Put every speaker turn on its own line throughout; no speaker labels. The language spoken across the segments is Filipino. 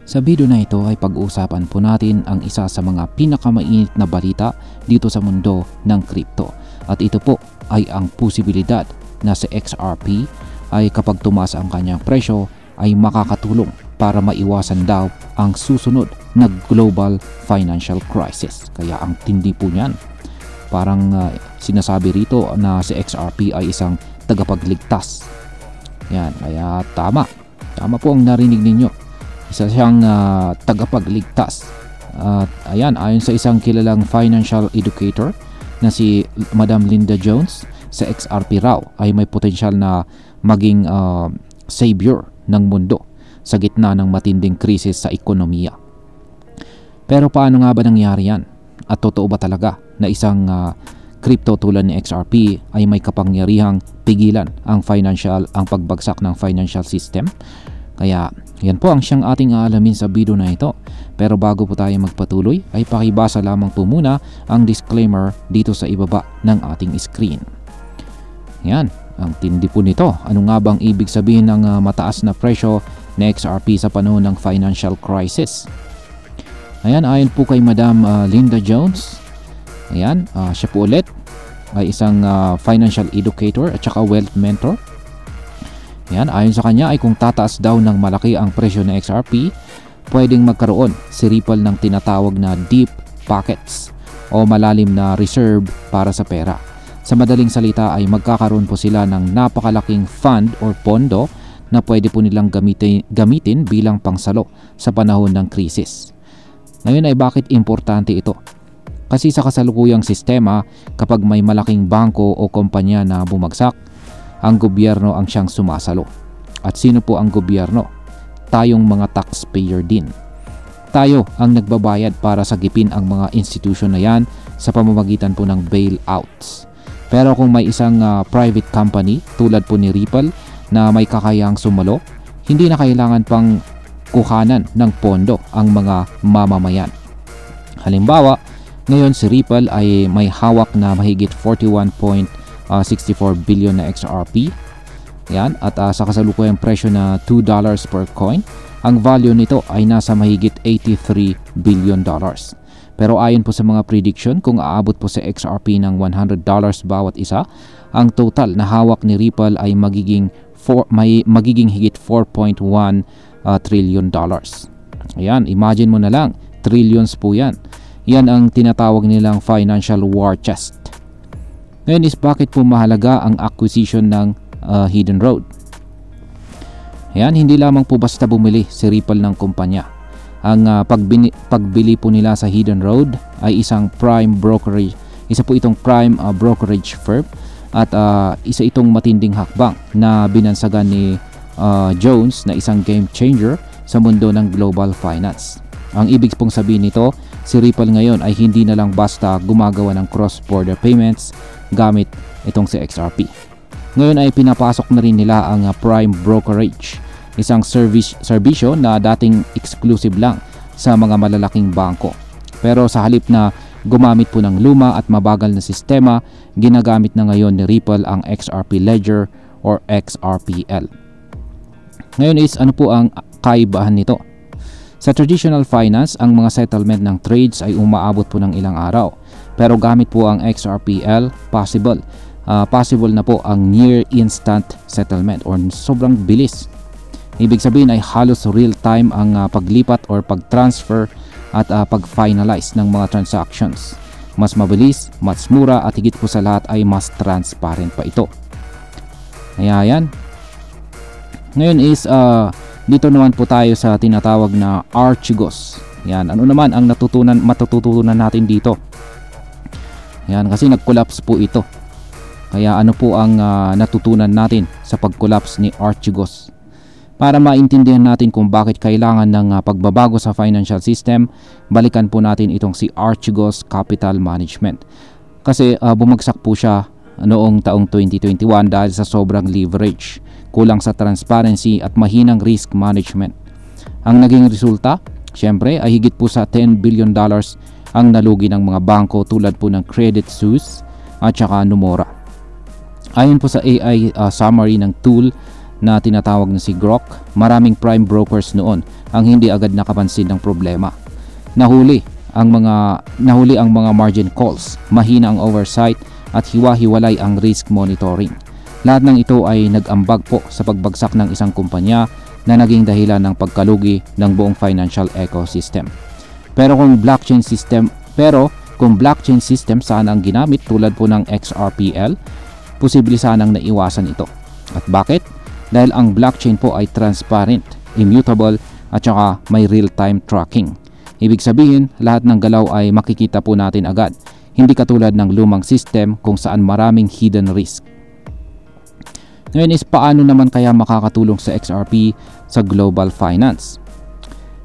Sa video na ito ay pag-uusapan po natin ang isa sa mga pinakamainit na balita dito sa mundo ng crypto. At ito po ay ang posibilidad na si XRP ay kapag tumaas ang kanyang presyo ay makakatulong para maiwasan daw ang susunod na global financial crisis. Kaya ang tindi po niyan. Parang sinasabi rito na si XRP ay isang tagapagligtas. Yan, kaya tama. Tama po ang narinig ninyo. Isa siyang tagapagligtas. Ayan, ayon sa isang kilalang financial educator na si Madam Linda Jones, sa XRP raw ay may potensyal na maging savior ng mundo sa gitna ng matinding krisis sa ekonomiya. Pero paano nga ba nangyari yan? At totoo ba talaga na isang crypto tulad ni XRP ay may kapangyarihang pigilan ang pagbagsak ng financial system? Kaya yan po ang siyang ating aalamin sa video na ito. Pero bago po tayo magpatuloy ay pakibasa lamang po muna ang disclaimer dito sa ibaba ng ating screen. Yan, ang tindi po nito. Ano nga bang ibig sabihin ng mataas na presyo ni XRP sa panahon ng financial crisis? Ayan, ayon po kay Madam Linda Jones. Ayan, siya po ulit ay isang financial educator at saka wealth mentor. Yan, ayon sa kanya ay kung tataas daw ng malaki ang presyo ng XRP, pwedeng magkaroon si Ripple ng tinatawag na deep pockets o malalim na reserve para sa pera. Sa madaling salita ay magkakaroon po sila ng napakalaking fund or pondo na pwede po nilang gamitin bilang pangsalo sa panahon ng krisis. Ngayon ay bakit importante ito? Kasi sa kasalukuyang sistema, kapag may malaking bangko o kumpanya na bumagsak, ang gobyerno ang siyang sumasalo. At sino po ang gobyerno? Tayong mga taxpayer din. Tayo ang nagbabayad para sagipin ang mga institusyon na yan sa pamamagitan po ng bailouts. Pero kung may isang private company tulad po ni Ripple na may kakayahang sumalo, hindi na kailangan pang kuhanan ng pondo ang mga mamamayan. Halimbawa, ngayon si Ripple ay may hawak na mahigit 64 billion na XRP. Yan, at sa kasalukuyang presyo na $2 per coin, ang value nito ay nasa mahigit $83 billion. Pero ayon po sa mga prediction, kung aabot po sa XRP ng $100 bawat isa, ang total na hawak ni Ripple ay magiging higit $4.1 trillion. Ayan, imagine mo na lang, trillions po yan. Yan ang tinatawag nilang financial war chest. Ngayon is bakit po mahalaga ang acquisition ng Hidden Road? Ayan, hindi lamang po basta bumili si Ripple ng kumpanya. Ang pagbili po nila sa Hidden Road ay isa po itong prime brokerage firm at isa itong matinding hakbang na binansagan ni Jones na isang game changer sa mundo ng global finance. Ang ibig pong sabihin nito, si Ripple ngayon ay hindi na lang basta gumagawa ng cross-border payments gamit itong si XRP. Ngayon ay pinapasok na rin nila ang prime brokerage, isang serbisyo na dating exclusive lang sa mga malalaking bangko. Pero sa halip na gumamit po ng luma at mabagal na sistema, ginagamit na ngayon ni Ripple ang XRP Ledger or XRPL. Ngayon is ano po ang kaibahan nito? Sa traditional finance, ang mga settlement ng trades ay umaabot po ng ilang araw. Pero gamit po ang XRPL, possible na po ang near instant settlement or sobrang bilis. Ibig sabihin ay halos real time ang paglipat or pag-transfer at pag-finalize ng mga transactions. Mas mabilis, mas mura at higit po sa lahat ay mas transparent pa ito. Kaya yan. Ngayon is dito naman po tayo sa tinatawag na Archegos. Yan, ano naman ang matututunan natin dito? Yan, kasi nag-collapse po ito. Kaya ano po ang natutunan natin sa pag-collapse ni Archegos? Para maintindihan natin kung bakit kailangan ng pagbabago sa financial system, balikan po natin itong si Archegos Capital Management. Kasi bumagsak po siya noong taong 2021 dahil sa sobrang leverage, kulang sa transparency at mahinang risk management. Ang naging resulta, syempre, ay higit po sa $10 billion ang nalugi ng mga bangko tulad po ng Credit Suisse at saka Nomura. Ayon po sa AI summary ng tool na tinatawag na si Grok, maraming prime brokers noon ang hindi agad nakapansin ng problema. Nahuli ang mga margin calls, mahina ang oversight at hiwa-hiwalay ang risk monitoring. Lahat ng ito ay nag-ambag po sa pagbagsak ng isang kumpanya na naging dahilan ng pagkalugi ng buong financial ecosystem. Pero kung blockchain system sana ang ginamit tulad po ng XRPL, posible sanang naiwasan ito. At bakit? Dahil ang blockchain po ay transparent, immutable at saka may real-time tracking. Ibig sabihin, lahat ng galaw ay makikita po natin agad, hindi katulad ng lumang system kung saan maraming hidden risk. Ngayon is paano naman kaya makakatulong sa XRP sa global finance?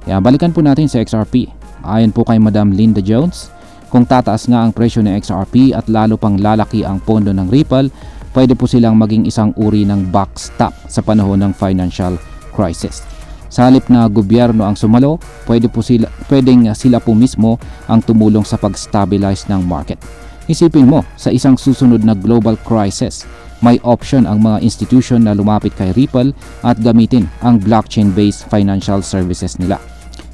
Kaya balikan po natin sa XRP. Ayon po kay Madam Linda Jones, kung tataas nga ang presyo ng XRP at lalo pang lalaki ang pondo ng Ripple, pwede po silang maging isang uri ng backstop sa panahon ng financial crisis. Sa halip na gobyerno ang sumalo, pwedeng sila po mismo ang tumulong sa pag-stabilize ng market. Isipin mo, sa isang susunod na global crisis, may option ang mga institution na lumapit kay Ripple at gamitin ang blockchain-based financial services nila.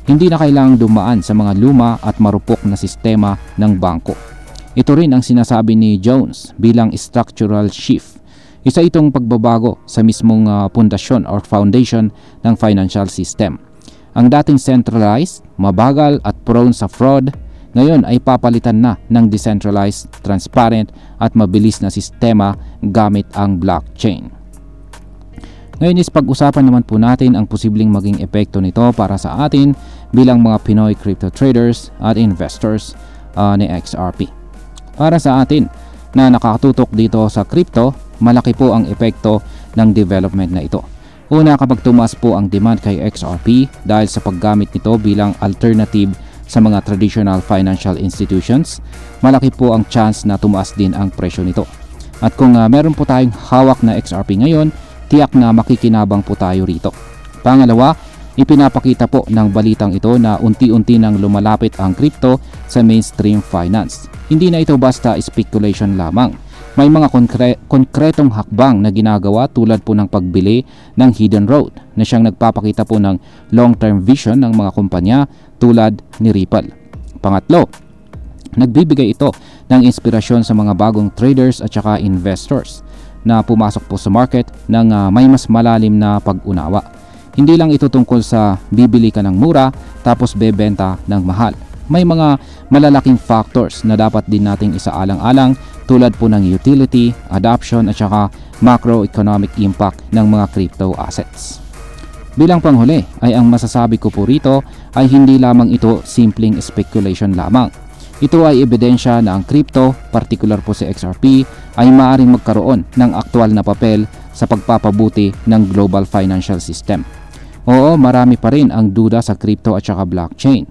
Hindi na kailangang dumaan sa mga luma at marupok na sistema ng bangko. Ito rin ang sinasabi ni Jones bilang structural shift. Isa itong pagbabago sa mismong pundasyon or foundation ng financial system. Ang dating centralized, mabagal at prone sa fraud, ngayon ay papalitan na ng decentralized, transparent at mabilis na sistema gamit ang blockchain. Ngayon is pag-usapan naman po natin ang posibleng maging epekto nito para sa atin bilang mga Pinoy crypto traders at investors ni XRP. Para sa atin na nakatutok dito sa crypto, malaki po ang epekto ng development na ito. Una, kapag tumaas po ang demand kay XRP dahil sa paggamit nito bilang alternative sa mga traditional financial institutions, malaki po ang chance na tumaas din ang presyo nito. At kung meron po tayong hawak na XRP ngayon, tiyak na makikinabang po tayo rito. Pangalawa, ipinapakita po ng balitang ito na unti-unti nang lumalapit ang crypto sa mainstream finance. Hindi na ito basta speculation lamang. May mga konkretong hakbang na ginagawa tulad po ng pagbili ng hidden road na siyang nagpapakita po ng long-term vision ng mga kumpanya tulad ni Ripple. Pangatlo, nagbibigay ito ng inspirasyon sa mga bagong traders at saka investors na pumasok po sa market ng may mas malalim na pag-unawa. Hindi lang ito tungkol sa bibili ka ng mura tapos bebenta ng mahal. May mga malalaking factors na dapat din nating isaalang-alang tulad po ng utility, adoption at saka macroeconomic impact ng mga crypto assets. Bilang panghuli ay ang masasabi ko po rito ay hindi lamang ito simpleng speculation lamang. Ito ay ebidensya na ang crypto, particular po sa XRP, ay maaaring magkaroon ng aktual na papel sa pagpapabuti ng global financial system. Oo, marami pa rin ang duda sa crypto at saka blockchain.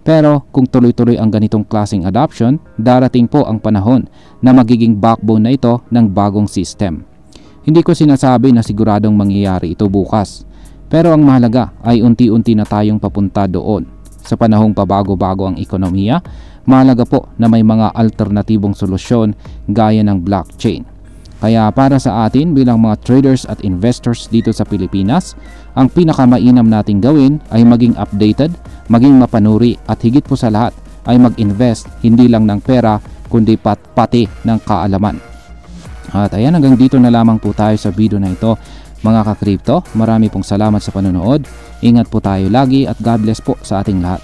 Pero kung tuloy-tuloy ang ganitong klaseng adoption, darating po ang panahon na magiging backbone na ito ng bagong system. Hindi ko sinasabi na siguradong mangyayari ito bukas. Pero ang mahalaga ay unti-unti na tayong papunta doon. Sa panahong pabago-bago ang ekonomiya, mahalaga po na may mga alternatibong solusyon gaya ng blockchain. Kaya para sa atin bilang mga traders at investors dito sa Pilipinas, ang pinakamainam nating gawin ay maging updated, maging mapanuri at higit po sa lahat ay mag-invest hindi lang ng pera kundi pati ng kaalaman. At ayan, hanggang dito na lamang po tayo sa video na ito mga ka-crypto. Marami pong salamat sa panonood. Ingat po tayo lagi at God bless po sa ating lahat.